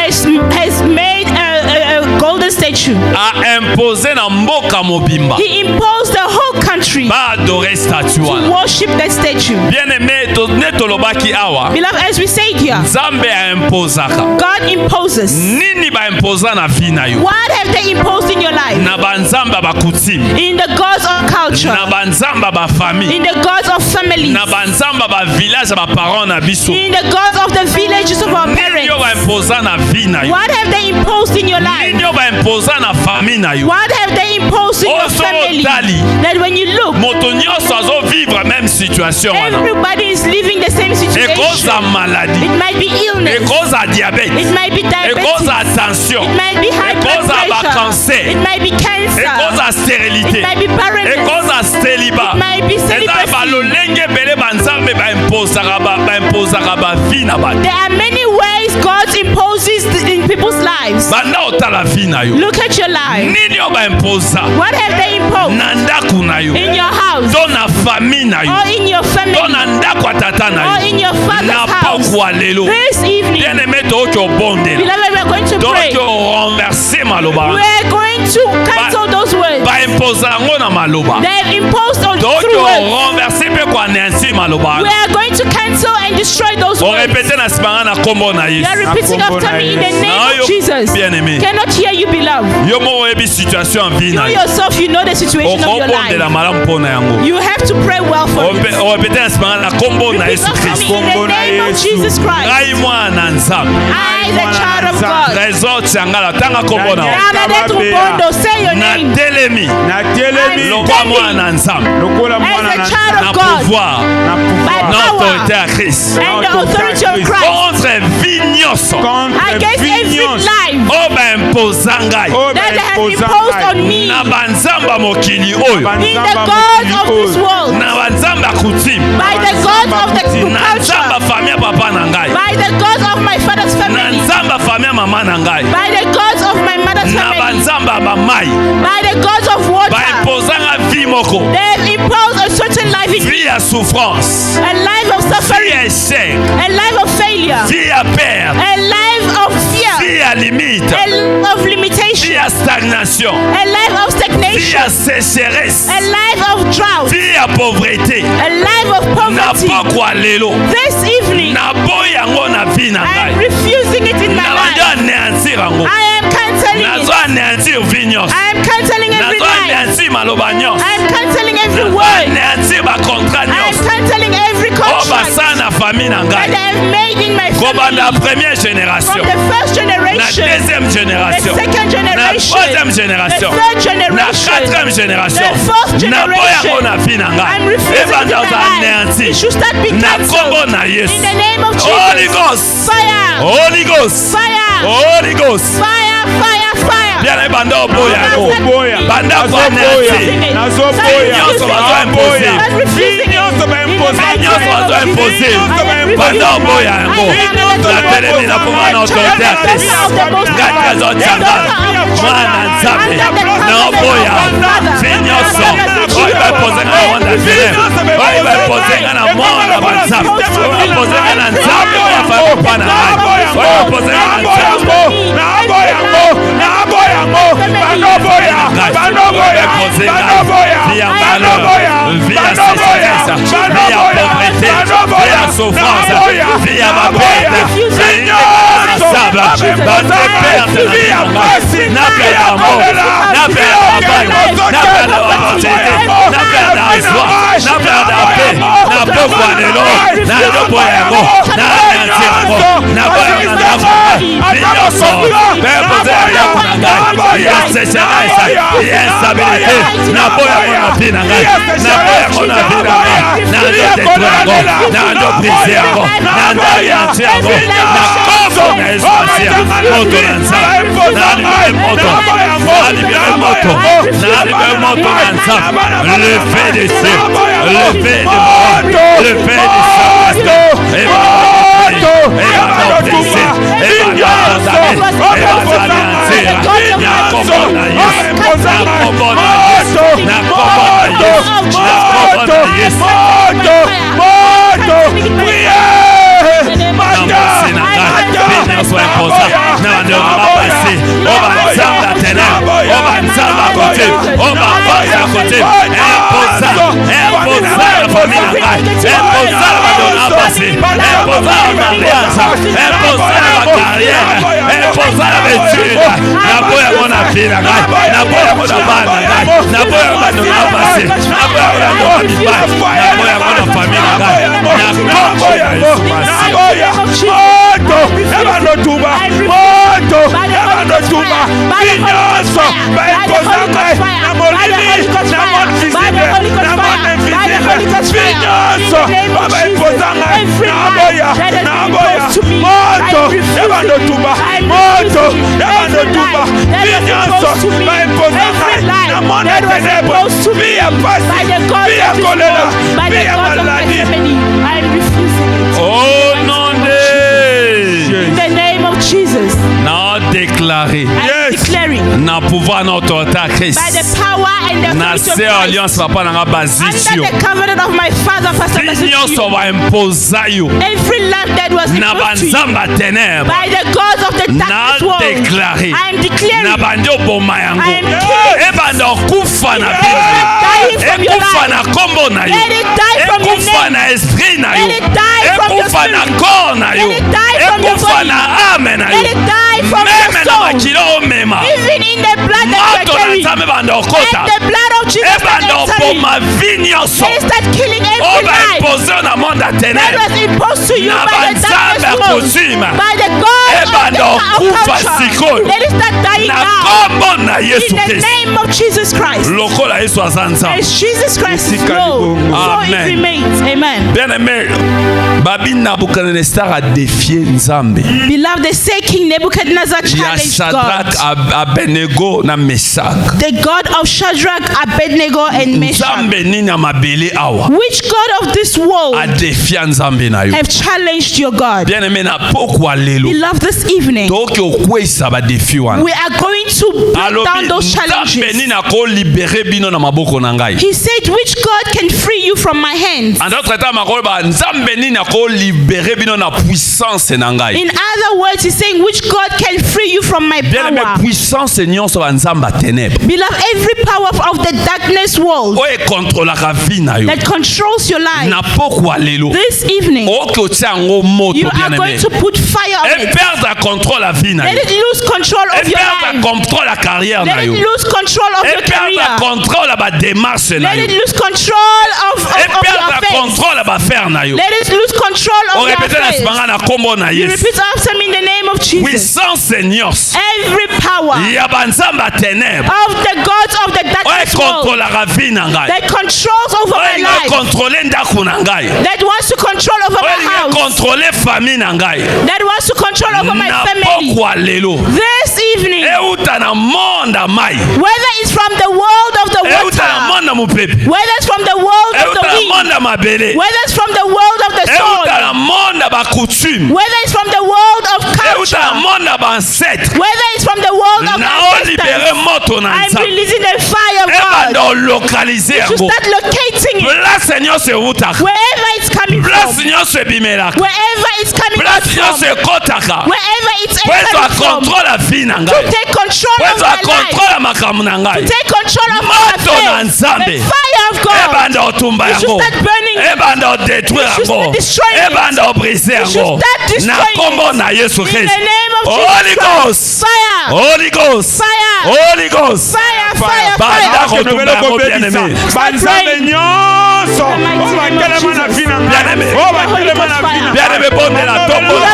has made a golden statue. a imposé na mboka mobimba He imposed the whole country ba adorer statue to wana. worship that statue. Bien aimé, ne tolobaki awa Beloved, as we say here, Nzambe a imposaka God imposes. nini ba imposa na vie na yo What have they imposed in your life? na banzamba bakutimi In the gods of culture, na banzamba ba famille in the gods of families, na banzamba ba village ba parents na biso in the gods of the villages of our nini yo ba parents. imposa na vie na yo What have they imposed in your life? nini yo ba imposa na famille na yo What have they imposed in your Ozo family? tali. That when you look, moto nyonso azo vivre même situation wana everybody is living the same situation. ekoza It maladie might be illness. ekoza diabète It might be diabetes. ekoza tension It might be high blood ekoza ba pressure. cancer It might be cancer. ekoza stérilité It might be barrenness. ekoza célibat It might be eza celibacy. balolenge ebele banzambe baimposaka bavie na bato There are many ways God imposes in people's lives. banda otala vie na yo Look at your life. nini yo baimposa What have they imposed na ndako na yo in your house to na famille na yo or in your family to na ndako ya tata na or yo in your father's na house? pokwa lelo This evening, bien aimé toyoki obondela beloved, we're going to pray. toyoki orenverse maloba We're going to cancel those words. baimposa yango na maloba They've imposed on toyoki through words. orenverse mpe koanéantir maloba We are going to cancel and destroy those words. orepete na nsima nga na nkombo na You are yesu repeating after me in the name of Jesus. bien-aimé. Cannot hear you, beloved. yo moko oyebi situation ya vie You na yo yourself, you know the situation of your okobondela life. malamu mpo na yango You have to pray well for it. orepete na nsima nga na nkombo na Repeat yesu after me kristo in the name of Jesus Christ. ngai mwana na nzambe I, the child of God. trésor tiangala tanga nkombo na yo Bernadette Rubondo, say your name. natelemi natelemi lokwa mwana na nzambe lokola mwana As a na child na of God, pouvoir na by na pouvoir autorité power ya krist and the authority of Christ, contre vie nyonso contre against every vignos life oyo baimposa ngai oyo that has baimposa imposed on ngai me na banzamba mokili oyo in the banzamba gods mokili of this oyo world, na banzamba ya kutime by the gods of the na nzamba culture, famille ya papa na ngai by the gods of my father's na family, nzamba famille ya mama na ngai by the gods of my mother's na family, banzamba ya bamai by the gods of water. baimpozanga vie moko They've imposed a certain life in me, vie ya souffrance a life of vie suffering, ya échec a life of failure, vie ya perte a life of fear, vie ya limite a life of vie limitation, ya stagnation a life of vie stagnation, ya sécheresse a life of drought, vie ya pauvreté a life of na poverty. pokwa lelo This evening, naboyi yango na vie na I am ngai refusing it in my nabandi life. anéantir yango I am cancelling nazo it. anéantir vie nyonso I am cancelling every nazo lie. anéantir maloba nyonso I am cancelling every nazo word. anéantir bacontrat I am nyonso cancelling every oyo contract basala na famille na that I ngai have made in my kobanda family. première From génération the first na generation, deuxième the génération second na generation, troisième the génération third na generation, quatrième génération the fourth naboya yango generation. na vie na I'm ngai refusing it in ebanda my oza life. anéanti It should start being na nkombo cancelled. na yesu In the name of Holy Jesus. Ghost Fire! Holy Ghost Fire! Holy Ghost Fire! Fire! Fire! bien ebanda oboya yango nazoboya banda nazoboya koanéanti nazoboya nyonso bazo impose vie nyonso baimpose nyonso bazo impose banda oboya yango natelemi na pouvoir na autorité ya krist ngai trésor tianga mwana nzambe naoboya vie nyonso oyo baipozenga na wanda vilem oyo baipozenga na mwana banzambe oyo baipozenga na nzambe oyo afai kopa na ngai oyo baipozenga na nzambe via malheur, via sécheresse, via pauvreté, via souffrance, via ma perte, via notre perte, n'a perte d'amour, n'a perte d'amour, n'a perte d'opportunité, n'a perte d'assoir, n'a perte de paix, n'a pas quoi de l'eau, n'a pas quoi de l'eau, n'a rien de l'eau, n'a pas de l'eau, il y a sécheresse, il y a instabilité, n'a pas de vie, n'a pas de vie, n'a de brisé, n'a de rien de le fait de cieux, le fait de mort, le fait de vie, imposa la mariage, imposa la carrière, imposa la étude. Naboya mona vie na ngai, naboya mona bana ngai, naboya mona passé, naboya mona bibai, naboya mona famille na ngai. Oh non de In the name of Jesus. na déclaré na pouvoir na autorité à Christ By the power and the na authority of se Christ. alliance papa na basé Under sur the covenant of my father, Pastor nyonso va imposa yo every land that was na imposed to you banzamba ténèbres by the gods of the na darkness world, déclaré I am declaring na bandi oboma yango I am killing. ebanda okufa na Dying bino from your ekufa life. na kombo na yo Let it die from your ekufa name. na esprit na yo Let it die from your ekufa na spirit. corps na yo Let it die from your ekufa body. na ame na Let yo it die from meme your na soul. makilo omema Even in the blood that moto you na are carrying. nzambe banda Let okota the blood of Jesus that ebanda entering. oboma vi nyonso Let it start killing every oyo life baimpose na monde ya that ténèbre was imposed to you na by the banzambe darkness world, akosima by the God of ebanda the okufa culture. sikoyo Let it start dying na now. kombo na In yesu the kristo name of Jesus Christ. lokola yesu aza nzambe As Jesus Christ is Lord, so it Amen. remains. Amen. bien aimé babi nabucodonosor a défié nzambe Beloved, they say King Nebuchadnezzar ya challenged Shadrach, God. Abednego na Meshach. The God of Shadrach, Abednego, and Meshach. Nzambe nini ya mabele awa Which God of this world a défié nzambe na yo have challenged your God? bien aimé na pokwa lelo Beloved, this evening toki okwesa ba défi wana we are going to break down those nzambe challenges. nini akolibere bino na maboko na ngai He said, which God can free you from my hands? en d'autres termes akoloba nzambe nini akolibere bino na puissance na ngai In other words, he's saying, which God can free you from my bien aimé power? puissance nyonso ba nzambe ya ténèbre Beloved, every power of the darkness world oyo ekontrolaka vi na yo that controls your life, na pokwa lelo this evening, oki otia yango moto you bien are going aimé to put fire on et it. perdre contrôle la vie na Let yo it lose control et of your perdre life. contrôle la carrière na Let yo it lose control of et your career. perdre contrôle la démarche na Let yo it lose control of et your perdre affairs. contrôle la faire na yo Let it lose control on of your répète na affairs. sibanga na kombo na You Yesu repeat after me in the name of Jesus. puissance nyonso Every power ya banzamba ténèbre of the gods of the oyo darkness world ekontrolaka vie na ngai that controls over my oyo life, ekontrole ndako na ngai that wants to control over my oyo house, ekontrole famille na ngai that wants to control over my na family. pokwa lelo This evening, euta na monde ya mai whether it's from the world of the euta na water, monde ya mopepe whether it's from the world of euta the na wind, monde ya mabele whether it's from the world of the soul, euta na monde ya bacoutume whether it's from the world of euta na culture, monde ya bancêtre whether it's from the world of naolibere ancestors, moto na I'm nzambe releasing the fire of ebanda God olokalize to yango start locating it place nyonso eutaka wherever it's coming place from, nyonso ebimelaka wherever it's coming out place nyonso from, ekotaka wherever it's po ezwa entering from, kontrole ya vie na to ngai take control po of ezwa my life, kontrole ya makambo na ngai take control of my moto na affairs. nzambe The fire of God. ebanda otumba You should yango start burning it. ebanda odétruire You should yango start destroying it. ebanda obrise You should yango start destroying na kombo it. na yesu In kristo the name of Holy Jesus Ghost. Christ. Fire. Holy Ghost Fire. Holy Ghost Fire, fire, banda fire. kotumba yango bien aimé banzambe nyonso oyo batelema na vi na ngai oyo batelema na vi na bien aimé bondela tombola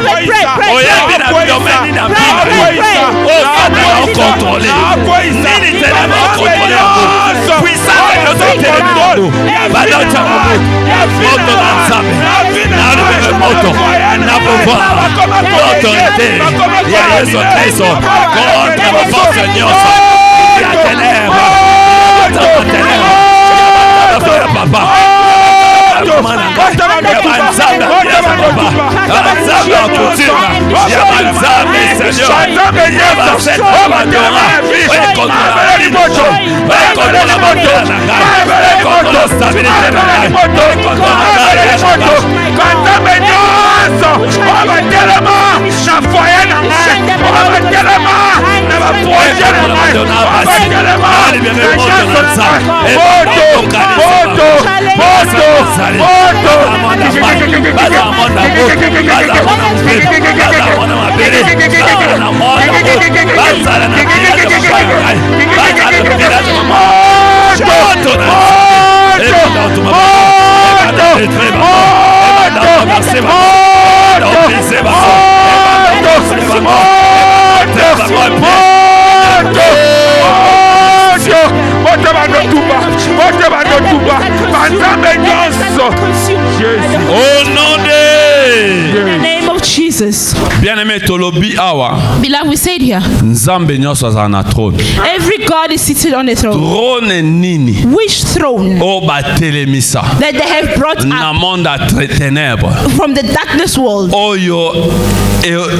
oyebi na domaine na bino oyo fata okontrole nini telema okontrole yango puissance nyonso etelemi yango banda otya mobutu moto na nzambe nalobele moto na pouvoir l'autorité ya yesu kristo contre baforce nyonso ya ténèbre ya ténèbre ya papa na foyer na ngai oyo batelema na baprojet na ngai Au nom de In the name of Jesus. bien-aimé tolobi awa Beloved, we said here, nzambe nyonso aza na trône. every God is seated on the throne. Trône nini Which throne o batelemisa that they have brought na up monde ya ténèbres from the darkness world oyo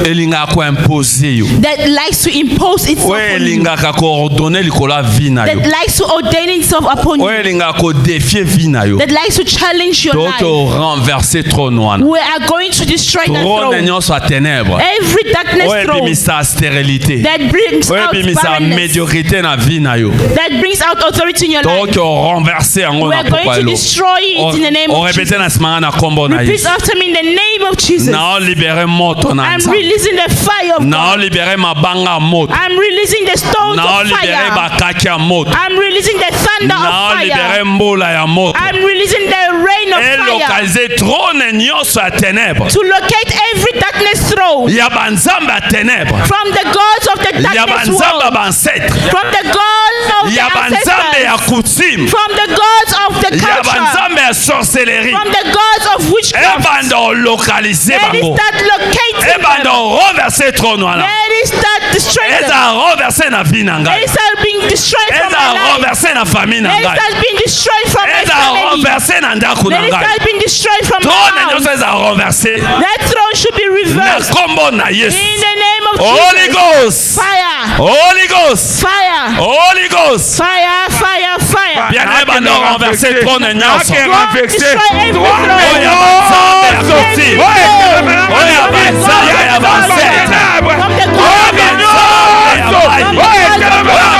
elingaka koimpose yo, that likes to impose itself oyo on you, elingaka koordonne likolo ya vie na that yo, likes to ordain itself upon oyo you, elingaka kodefie vie na yo, that likes to challenge your toke life. renverse trône wana. We are going to destroy that Trône throne. nyonso ya ténèbres Every darkness oyo throne ebimisa stérilité, that brings oyo out ebimisa barrenness, médiocrité na vie na yo, that brings out authority in your life. toke renverse yango We na are going pokwa to elo. destroy it in the name of Orepete Jesus. na nsima na kombo na Repeat Yesu. after me in the name of Jesus. Na libere moto na I'm nzambe. releasing the fire of Na God. libere mabanga ya moto. I'm releasing the stones Na of libere fire. bakaki ya moto. I'm releasing the thunder of Na libere fire. mbola ya moto. I'm releasing the rain of fire Elokalize trône nyonso ya ténèbres to locate every darkness throne ya banzambe ya ténèbres, from the gods of the ya darkness banzambe ya world, bancetre, from the gods of the ya banzambe ya ancestors, coutume, from the gods of the ya culture, banzambe ya sorcellerie. from the gods of witchcraft. Ebanda localiser Let it bango. start locating Ebanda them. renverser trône wana. Let it start destroying them. Eza renverser na vie na Let ngai. it start being destroyed from Eza my life. renverser na famille na Let it ngai. start being destroyed from my Eza family. renverser na ndako na Let it ngai. start being destroyed from my Trône house. nyonso eza renverser That throne should be na reversed. kombo na Yesu. In the name of Holy Jesus. Ghost. Fire. Holy Ghost. Fire. Holy Ghost. Fire. Fire. Fire. Bien ebanda renverser trône nyonso. Destroy every throne. Oya banzambe ya coutume. Oya banzambe ya bancetre. From the Oya God banzambe ya bai. Oya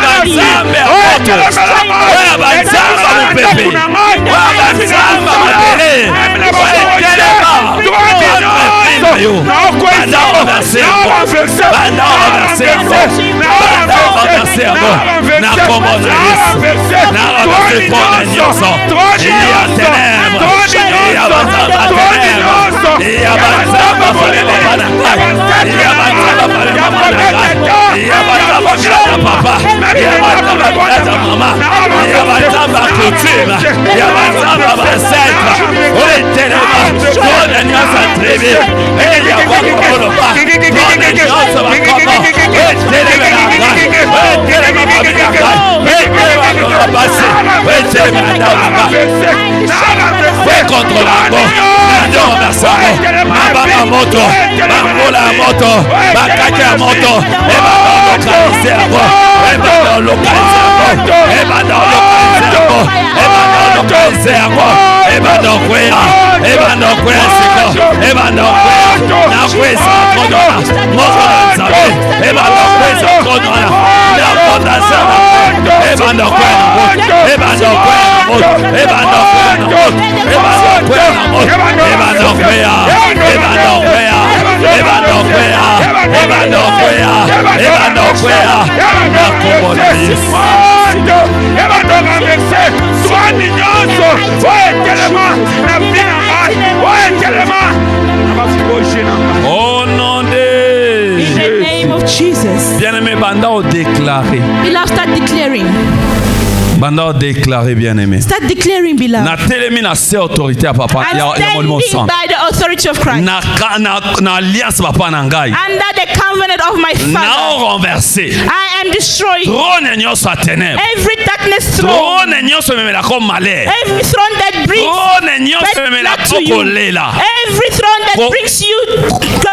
banzambe ya moto. Oya banzambe ya mupepe. Oya banzambe ya mabele. Oya telema. Banda renverser yango. Banda renverser yango. Banda renverser yango. Na kombo na Yesu. Na renverser trône nyonso. Ya ténèbres. Ya banzambe ya ténèbres. Ya banzambe ya folele bana ngai. Ya banzambe ya folele bana ngai. Ya banzambe ya papa. Ya banzambe ya mama. Ya banzambe ya coutume. Ya banzambe ya bancetre. Oye telema. Trône nyonso tribu. Ya bakoloba. Trône nyonso bakoma. Oye telema na ngai. Oye telema mami na ngai. Oye telema na basi. Oye telema na ngai. Fais contre l'ango, nando renversango, mabanga moto, bangola ya moto, bakaki ya moto, ebanda localiser yango, ebanda localiser yango, ebanda localiser yango, ebanda localiser yango, ebanda kwea, ebanda kwea siko, ebanda kwea, na kwesa kodona, moko na nzabe, ebanda kwesa kodona, na fondation na ebanda kwea na moto, ebanda kwea na moto, ebanda kwea na moto, ebanda kwea na moto, ebanda kwea, ebanda kwea, ebanda kwea, ebanda kwea, ebanda kwea, na kombo na Yesu. Ebanda renverser trône nyonso. Oye telema na vie na ngai. Oye telema na bafukoje na ngai. Au nom de In the name of Jesus. bien-aimé, banda o déclarer. Beloved, start declaring. Banda o déclarer, bien-aimé. Start declaring, beloved. Na telemi na se autorité ya papa I'm ya molimo standing sang. by the authority of Christ. Na alliance papa na ngai. Under the covenant of my Na Father. renverser. I am destroying Trône nyonso ya ténèbres. every darkness throne. Trône nyonso ememelaka malheur. Every throne that brings Trône nyonso bad luck ememelaka to you. kolela. Every throne that Ko- brings you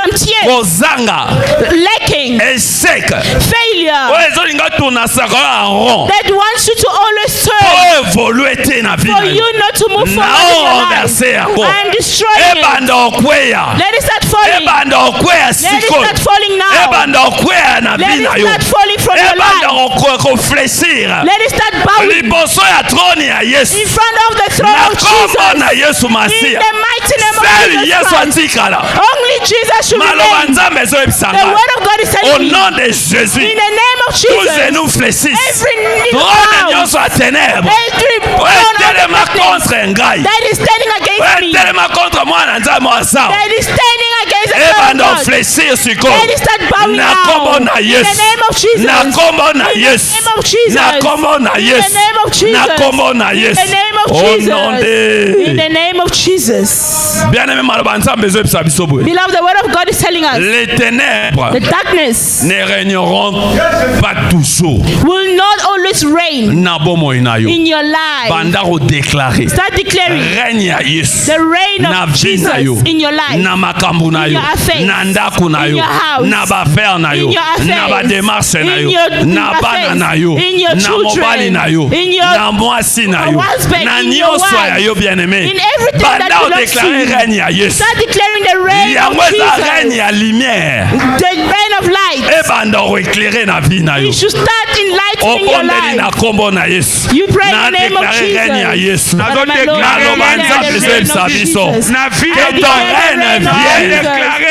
empty, kozanga, lacking, échec, failure, oyo ezolinga tunasaka en rond, that wants you to always turn, po évoluer te na vie for na yo. you not to move forward in your life. renverser yango. I am destroying it. Ebanda okweya. Let it start falling. Ebanda okweya Let it sikoyo. start falling now. Ebanda okweya na Let vie it na yo. start falling from your Ebanda life. kofleshir. Let it start bowing Liboso ya troni ya Yesu. in front of the throne Na of kombo na Jesus. Yesu In Masia. the mighty name Seul of Jesus Yesu Christ. atikala. Only Jesus should Maloba remain. Nzambe The ezoyebisanga. word of God is Au telling me. nom de Jésus. In the name of Tous Jesus. genoux fléchissent. Every knee Trône bows. nyonso ya ténèbres. Every throne of Etelema darkness contre ngai. that is standing against me. Etelema contre mwana Nzambe wa Sawa. That is standing against the Ebanda throne of God. ofleshir sikoyo. Let it start bowing Na now. kombo na In Yesu. the name of Jesus. Na kombo na In Yesu. the name of Jesus. Na kombo na In Yesu. the name of Jesus. Na kombo na In Yesu. the name of Au Jesus. nom In de the name of Jesus. bien-aimé maloba Nzambe ezoyebisa biso boye. Beloved, the word of God is telling us Les ténèbres the darkness ne régneront pas toujours will not always reign na bomoi na yo. in your life. Banda kodéclarer Start declaring règne ya Yesu the reign na of vie na yo, Jesus in your life. na makambo na In yo, your affairs, na ndako na in yo, your house, na bafere na yo, in your affairs, na bademarshe na in yo, your na bana affairs, na yo, in your na children, mobali na yo, in your na mwasi na yo, husband, na in your nyonso wife, ya yo bien-aimé. in everything Banda that belongs to odéclarer you. règne ya Yesu. Start declaring the reign Yango of eza règne Jesus. ya lumière. The reign of light. Ebanda oéclairer na vie na yo. You should start enlightening your Okondeli na life. kombo na Yesu. You pray in Na the name of déclarer règne ya Jesus. Yesu. Father, my Lord, Na I loba declare Nzambe the ezo reign yebisa of biso. Jesus. Na vie I Que ton declare the règne reign of vienne. Jesus.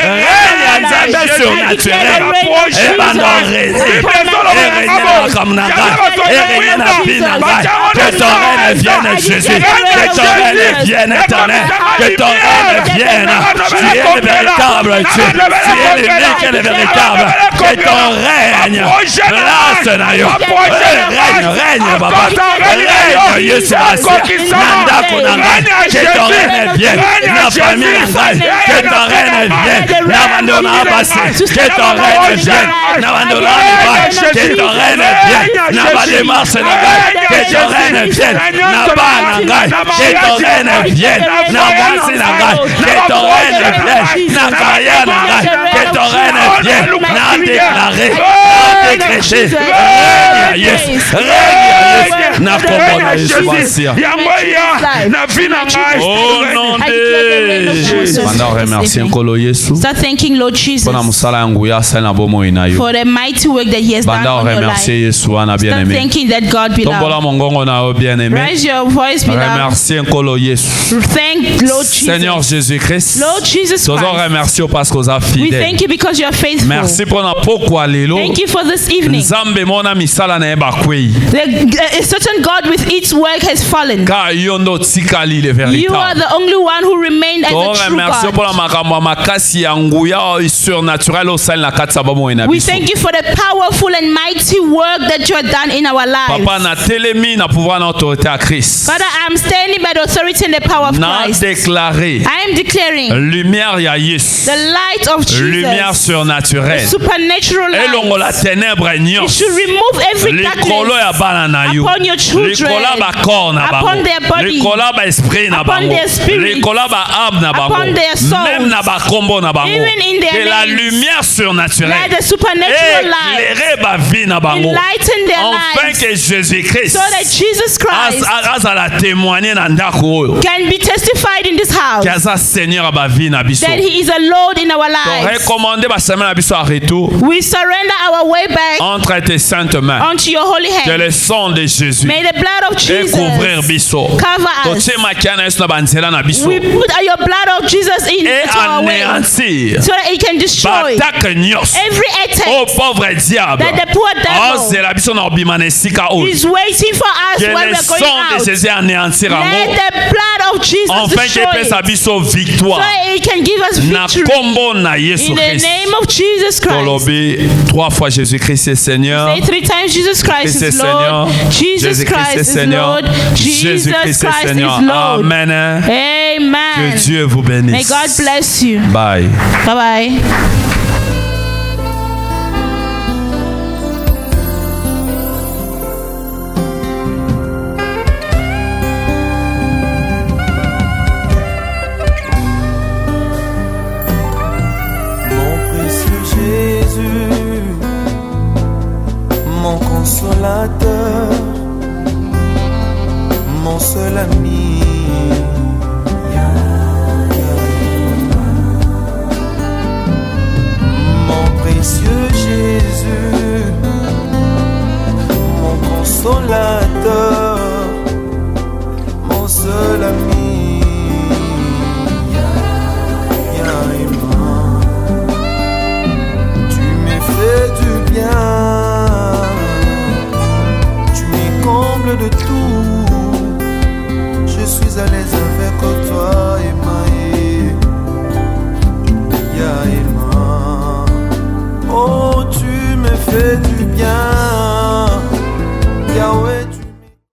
Règne ya Nzambe I surnaturel. declare the reign of Jesus. Ebanda oreze. Upon my life. Règne na makambo na ngai. Règne na vie na ngai. Que ton règne vienne, Jésus. Que ton règne vienne, éternel. Que ton règne vienne. Tu es le véritable Dieu. Tu es l'unique et le véritable. Que ton règne place na yo. Règne, papa. Règne, Yesu Masia. Na ndako na ngai. Que ton règne vienne. Na famille na ngai. Que ton règne vienne. Na bando na basi. Que ton règne vienne. Na bando na mibali. Que ton règne vienne. Na bademarshe na ngai. Que ton règne vienne. Na bana na ngai. Que ton règne vienne. Na mwasi na ngai. Que ton règne vienne. Na carrière na ngai. Que ton règne vienne. Na déclarer. Na décréter. Règne ya Yesu. Règne ya Yesu. Na kombo na Yesu Masia. yango ya na vie na ngai. Au nom de Jésus. Banda remercier nkolo Yesu. Start thanking Lord Jesus Pona musala yangu ya sana bomoi na yo. for the mighty work that He has done Banda on your life. remercier Yesu wana bien Start aimé. thanking that God, Tombola beloved. mongongo na yo bien aimé. Raise your voice, beloved. Remercier nkolo Yesu. Thank Lord Jesus. Seigneur Jésus-Christ. Lord Jesus Tozo Christ. remercier parce que vous êtes We fidèle. thank you because you are faithful. Merci pour na pokwa lelo. Thank you for this evening. Nzambe mona misala na eba kwei. A certain God with its work has fallen. Ka yondo tikali le You are véritable. the only one who remained as To a true remercier pour la God. makambo ya makasi ya nguya surnaturel au sein la katsa bamo ina We biso. thank you for the powerful and mighty work that you have done in our lives. Papa na telemi na pouvoir na autorité à Christ. Father, I am standing by the authority and the power of Na Christ. déclaré I am declaring lumière ya Yesu. the light of Lumière Jesus, surnaturelle. supernatural Elongo la light. ténèbre It nyonso. should remove every Likolo ya darkness bana na yo. upon your children, Likola ba corps na bango. upon their body, Likola ba esprit na upon bango. their spirits, Likola ba âme na bango. upon their souls, Même na ba kombo na bango. even in their Que la names. lumière Let surnaturelle the supernatural light éclairer ba vie na bango. enlighten their Enfin lives que Jésus-Christ so that Jesus Christ azala témoigner na ndako oyo. can be testified in this house Que aza Seigneur ba vie na biso. that He is a Lord in our To lives. recommander ba semaine na biso à retour We surrender our way back entre tes saintes mains. unto your holy Que hand. le sang de Jésus May the blood of et couvrir Jesus biso. cover us. Totie makia na Yesu na banzela na biso. We put your blood of Jesus in Et to our way anéantir so that it can destroy batake nyonso. every attack Oh pauvre diable. that the poor devil Ozela biso na obima na esika oyo. is waiting for us Que when le we're going sang de out. Jésus anéantir Let yango. the blood of Jesus Enfin destroy que pesa it biso so victoire. that it can give us Na victory. kombo na Yesu In the Christ. name of Jesus Christ. Tolobi 3 fois Jésus-Christ est Seigneur. Say 3 times Jesus Christ Christ est is Seigneur. Lord. Jesus Jésus-Christ Christ est is Seigneur. Lord. Jesus Jésus-Christ est Christ Seigneur. is Lord. Amen. Que Amen. Dieu vous May bénisse. God bless you. Bye. Bye bye. Mon consolateur, mon seul ami.